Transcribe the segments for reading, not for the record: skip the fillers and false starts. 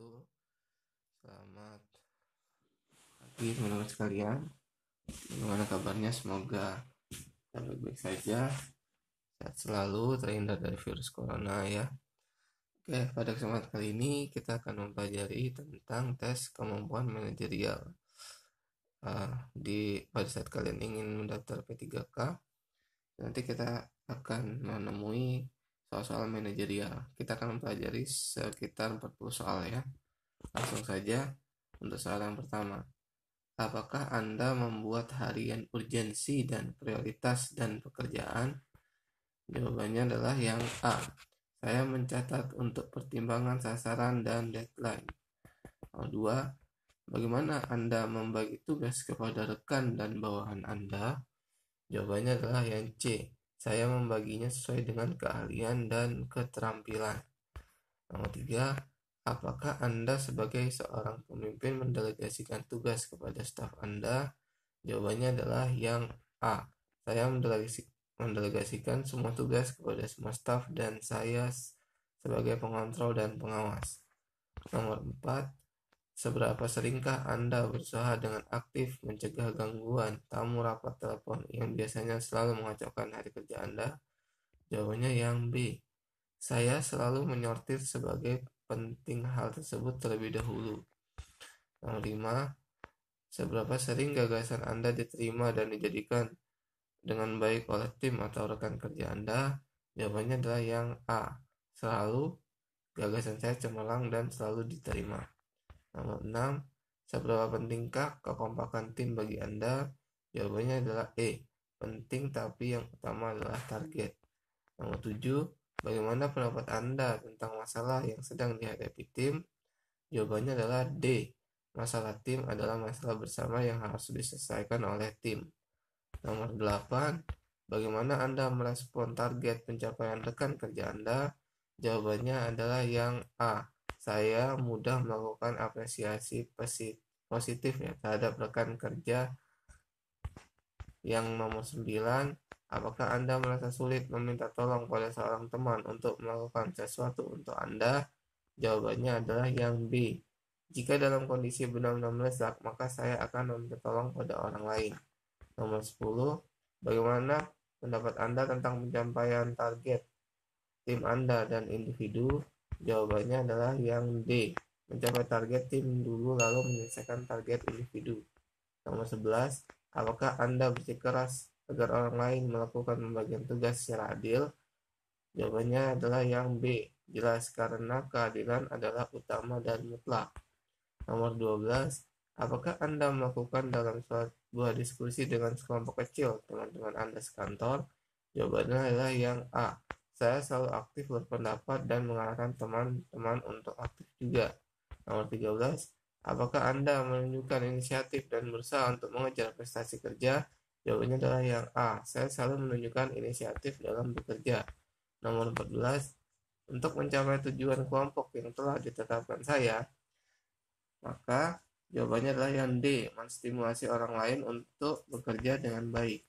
wabarakatuh. Selamat pagi teman-teman sekalian. Bagaimana kabarnya? Semoga baik-baik saja, sehat selalu, terhindar dari virus corona ya. Oke, pada kesempatan kali ini kita akan mempelajari tentang tes kemampuan manajerial. Pada saat kalian ingin mendaftar P3K, nanti kita akan menemui soal-soal manajerial. Kita akan mempelajari sekitar 40 soal ya. Langsung saja untuk soal yang pertama. Apakah Anda membuat harian urgensi dan prioritas dan pekerjaan? Jawabannya adalah yang A. Saya mencatat untuk pertimbangan sasaran dan deadline. Yang kedua, bagaimana Anda membagi tugas kepada rekan dan bawahan Anda? Jawabannya adalah yang C. Saya membaginya sesuai dengan keahlian dan keterampilan. Yang ketiga, apakah Anda sebagai seorang pemimpin mendelegasikan tugas kepada staf Anda? Jawabannya adalah yang A. Saya mendelegasikan semua tugas kepada semua staf dan saya sebagai pengontrol dan pengawas. Nomor 4. Seberapa seringkah Anda berusaha dengan aktif mencegah gangguan tamu rapat telepon yang biasanya selalu mengacaukan hari kerja Anda? Jawabannya yang B. Saya selalu menyortir sebagai penting hal tersebut terlebih dahulu. Nomor 5. Seberapa sering gagasan Anda diterima dan dijadikan dengan baik oleh tim atau rekan kerja Anda? Jawabannya adalah yang A. Selalu. Gagasan saya cemerlang dan selalu diterima. Nomor 6. Seberapa pentingkah kekompakan tim bagi Anda? Jawabannya adalah E. Penting, tapi yang utama adalah target. Nomor 7. Bagaimana pendapat Anda tentang masalah yang sedang dihadapi tim? Jawabannya adalah D. Masalah tim adalah masalah bersama yang harus diselesaikan oleh tim. Nomor 8. Bagaimana Anda merespon target pencapaian rekan kerja Anda? Jawabannya adalah yang A. Saya mudah melakukan apresiasi positif ya terhadap rekan kerja. Yang nomor 9. Apakah Anda merasa sulit meminta tolong pada seorang teman untuk melakukan sesuatu untuk Anda? Jawabannya adalah yang B. Jika dalam kondisi benar-benar mendesak, maka saya akan meminta tolong pada orang lain. Nomor 10. Bagaimana pendapat Anda tentang pencapaian target tim Anda dan individu? Jawabannya adalah yang D. Mencapai target tim dulu lalu menyelesaikan target individu. Nomor 11. Apakah Anda bersikeras agar orang lain melakukan pembagian tugas secara adil? Jawabannya adalah yang B. Jelas, karena keadilan adalah utama dan mutlak. Nomor 12. Apakah Anda melakukan dalam sebuah diskusi dengan sekelompok kecil teman-teman Anda sekantor? Jawabannya adalah yang A. Saya selalu aktif berpendapat dan mengarahkan teman-teman untuk aktif juga. Nomor 13. Apakah Anda menunjukkan inisiatif dan berusaha untuk mengejar prestasi kerja? Jawabannya adalah yang A. Saya selalu menunjukkan inisiatif dalam bekerja. Nomor 14. Untuk mencapai tujuan kelompok yang telah ditetapkan saya, maka jawabannya adalah yang D. Menstimulasi orang lain untuk bekerja dengan baik.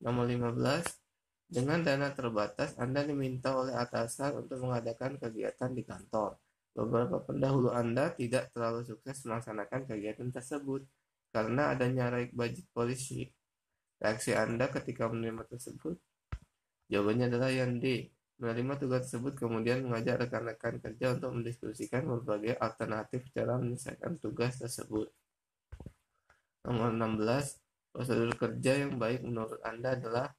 Nomor 15. Dengan dana terbatas, Anda diminta oleh atasan untuk mengadakan kegiatan di kantor. Beberapa pendahulu Anda tidak terlalu sukses melaksanakan kegiatan tersebut karena adanya budget polisi. Reaksi Anda ketika menerima tersebut? Jawabannya adalah yang D. Menerima tugas tersebut kemudian mengajak rekan-rekan kerja untuk mendiskusikan berbagai alternatif cara menyelesaikan tugas tersebut. Nomor 16. Prosedur kerja yang baik menurut Anda adalah?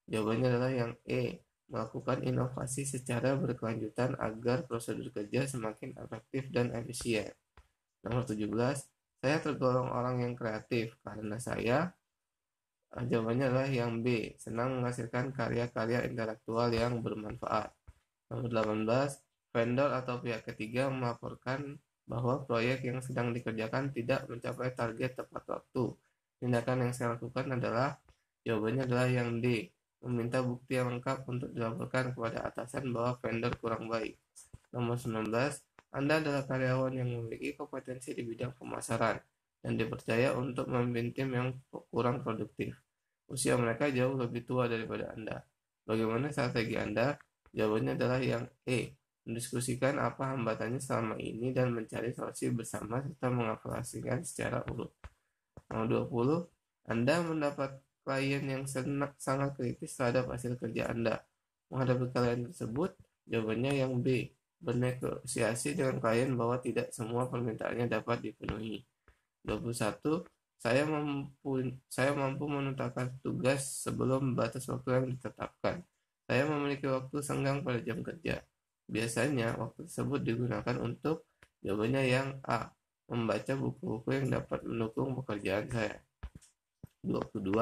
Jawabannya adalah yang E. Melakukan inovasi secara berkelanjutan agar prosedur kerja semakin efektif dan efisien. Nomor 17. Saya tergolong orang yang kreatif karena saya. Jawabannya adalah yang B. Senang menghasilkan karya-karya intelektual yang bermanfaat. Nomor 18. Vendor atau pihak ketiga melaporkan bahwa proyek yang sedang dikerjakan tidak mencapai target tepat waktu. Tindakan yang saya lakukan adalah? Jawabannya adalah yang D. Meminta bukti yang lengkap untuk dilaporkan kepada atasan bahwa vendor kurang baik. Nomor 19. Anda adalah karyawan yang memiliki kompetensi di bidang pemasaran dan dipercaya untuk memimpin tim yang kurang produktif. Usia mereka jauh lebih tua daripada Anda. Bagaimana strategi Anda? Jawabannya adalah yang E. mendiskusikan apa hambatannya selama ini dan mencari solusi bersama serta mengevaluasikan secara urut. Nomor 20, Anda mendapat klien yang sangat kritis terhadap hasil kerja Anda. Menghadapi klien tersebut, jawabannya yang B, bernegosiasi dengan klien bahwa tidak semua permintaannya dapat dipenuhi. 21, saya mampu menuntaskan tugas sebelum batas waktu yang ditetapkan. Saya memiliki waktu senggang pada jam kerja. Biasanya, waktu tersebut digunakan untuk jawabannya yang A, membaca buku-buku yang dapat mendukung pekerjaan saya. 22,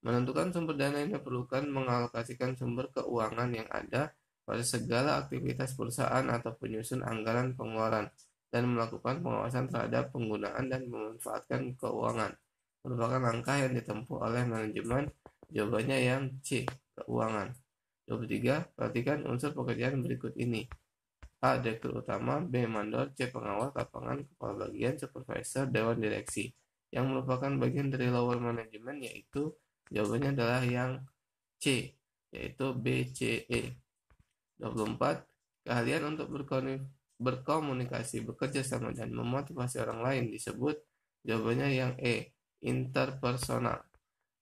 menentukan sumber dana yang diperlukan, mengalokasikan sumber keuangan yang ada pada segala aktivitas perusahaan atau penyusun anggaran pengeluaran, dan melakukan pengawasan terhadap penggunaan dan memanfaatkan keuangan. Merupakan langkah yang ditempuh oleh manajemen. Jawabannya yang C, keuangan. 23, perhatikan unsur pekerjaan berikut ini. A. Direktur utama, B. Mandor, C. Pengawas lapangan, kepala bagian, supervisor, dewan direksi. Yang merupakan bagian dari lower management, yaitu jawabannya adalah yang C, yaitu B, C, E. 24. Keahlian untuk berkomunikasi, bekerja sama, dan memotivasi orang lain disebut jawabannya yang E, interpersonal.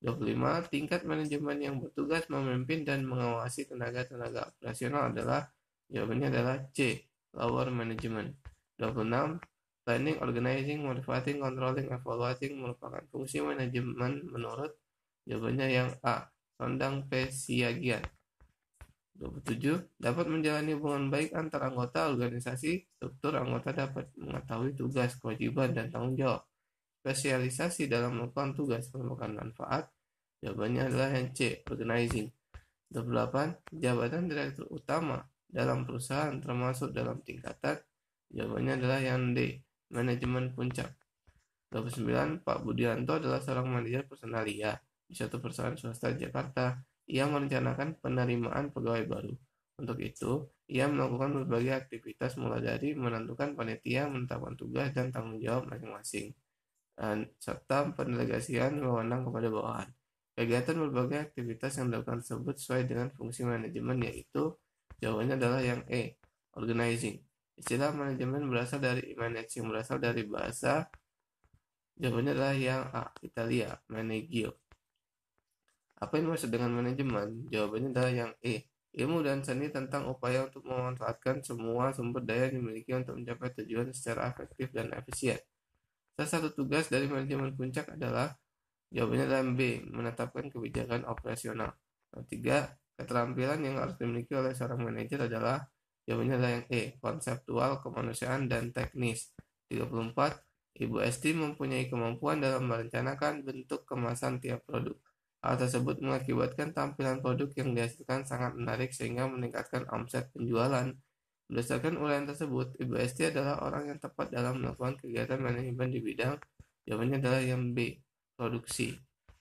25. Tingkat manajemen yang bertugas memimpin dan mengawasi tenaga-tenaga operasional adalah jawabannya adalah C, lower management. 26. Planning, organizing, motivating, controlling, evaluating merupakan fungsi manajemen menurut jawabannya yang A, Sondang P. Siagian. 27. Dapat menjalani hubungan baik antar anggota organisasi. Struktur anggota dapat mengetahui tugas, kewajiban, dan tanggung jawab. Spesialisasi dalam melakukan tugas merupakan manfaat. Jawabannya adalah yang C, organizing. 28. Jabatan direktur utama dalam perusahaan termasuk dalam tingkatan. Jawabannya adalah yang D, manajemen puncak. 29. Pak Budianto adalah seorang manajer personalia di suatu perusahaan swasta di Jakarta. Ia merencanakan penerimaan pegawai baru. Untuk itu, ia melakukan berbagai aktivitas mulai dari menentukan panitia, menetapkan tugas dan tanggung jawab masing-masing, serta pendelegasian wewenang kepada bawahan. Kegiatan berbagai aktivitas yang dilakukan tersebut sesuai dengan fungsi manajemen, yaitu jawabannya adalah yang E, organizing. Istilah manajemen berasal dari managing, berasal dari bahasa. Jawabannya adalah yang A, Italia, managio. Apa yang dimaksud dengan manajemen? Jawabannya adalah yang E, ilmu dan seni tentang upaya untuk memanfaatkan semua sumber daya yang dimiliki untuk mencapai tujuan secara efektif dan efisien. Salah satu tugas dari manajemen puncak adalah jawabannya adalah B, menetapkan kebijakan operasional. 3. Keterampilan yang harus dimiliki oleh seorang manajer adalah jawabannya adalah yang E, konseptual, kemanusiaan, dan teknis. 34. Ibu Esti mempunyai kemampuan dalam merencanakan bentuk kemasan tiap produk. Hal tersebut mengakibatkan tampilan produk yang dihasilkan sangat menarik sehingga meningkatkan omset penjualan. Berdasarkan uraian tersebut, Ibu Esti adalah orang yang tepat dalam melakukan kegiatan manajemen di bidang. Jawabannya adalah yang B, produksi.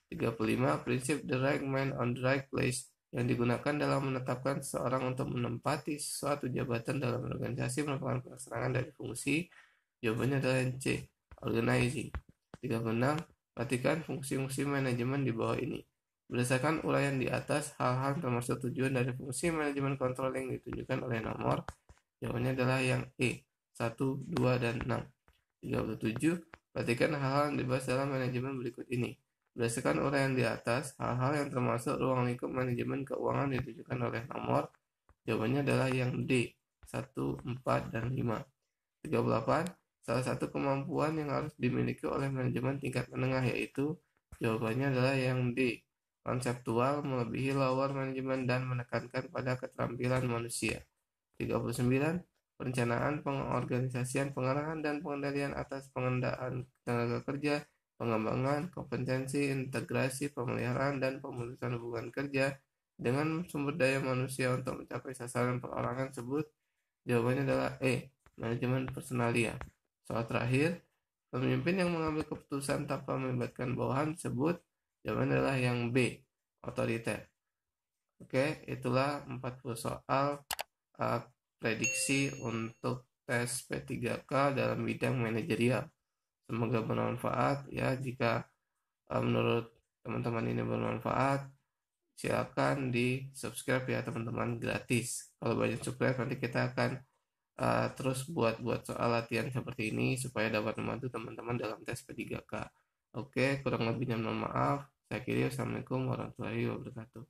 35. Prinsip the right man on the right place yang digunakan dalam menetapkan seseorang untuk menempati suatu jabatan dalam organisasi merupakan pelaksanaan dari fungsi. Jawabannya adalah yang C, organizing. 36. Perhatikan fungsi-fungsi manajemen di bawah ini. Berdasarkan uraian di atas, hal-hal termasuk tujuan dari fungsi manajemen kontrol yang ditunjukkan oleh nomor. Jawabannya adalah yang E, 1, 2, dan 6. 37. Perhatikan hal-hal yang dibahas dalam manajemen berikut ini. Berdasarkan uraian di atas, hal-hal yang termasuk ruang lingkup manajemen keuangan ditunjukkan oleh nomor. Jawabannya adalah yang D, 1, 4, dan 5. 38. Salah satu kemampuan yang harus dimiliki oleh manajemen tingkat menengah yaitu jawabannya adalah yang D, konseptual, melebihi lower manajemen dan menekankan pada keterampilan manusia. 39. Perencanaan, pengorganisasian, pengarahan, dan pengendalian atas pengendalian tenaga kerja, pengembangan, kompetensi, integrasi, pemeliharaan, dan pemutusan hubungan kerja dengan sumber daya manusia untuk mencapai sasaran perorangan tersebut. Jawabannya adalah E, manajemen personalia. Soal terakhir, pemimpin yang mengambil keputusan tanpa melibatkan bawahan tersebut. Jawabannya adalah yang B, otoriter. Oke, itulah 40 soal prediksi untuk tes P3K dalam bidang manajerial. Semoga bermanfaat ya. Jika menurut teman-teman ini bermanfaat, silakan di subscribe ya teman-teman, gratis. Kalau banyak subscribe nanti kita akan terus buat soal latihan seperti ini supaya dapat membantu teman-teman dalam tes P3K. Oke, kurang lebihnya mohon maaf. Saya kira Assalamualaikum warahmatullahi wabarakatuh.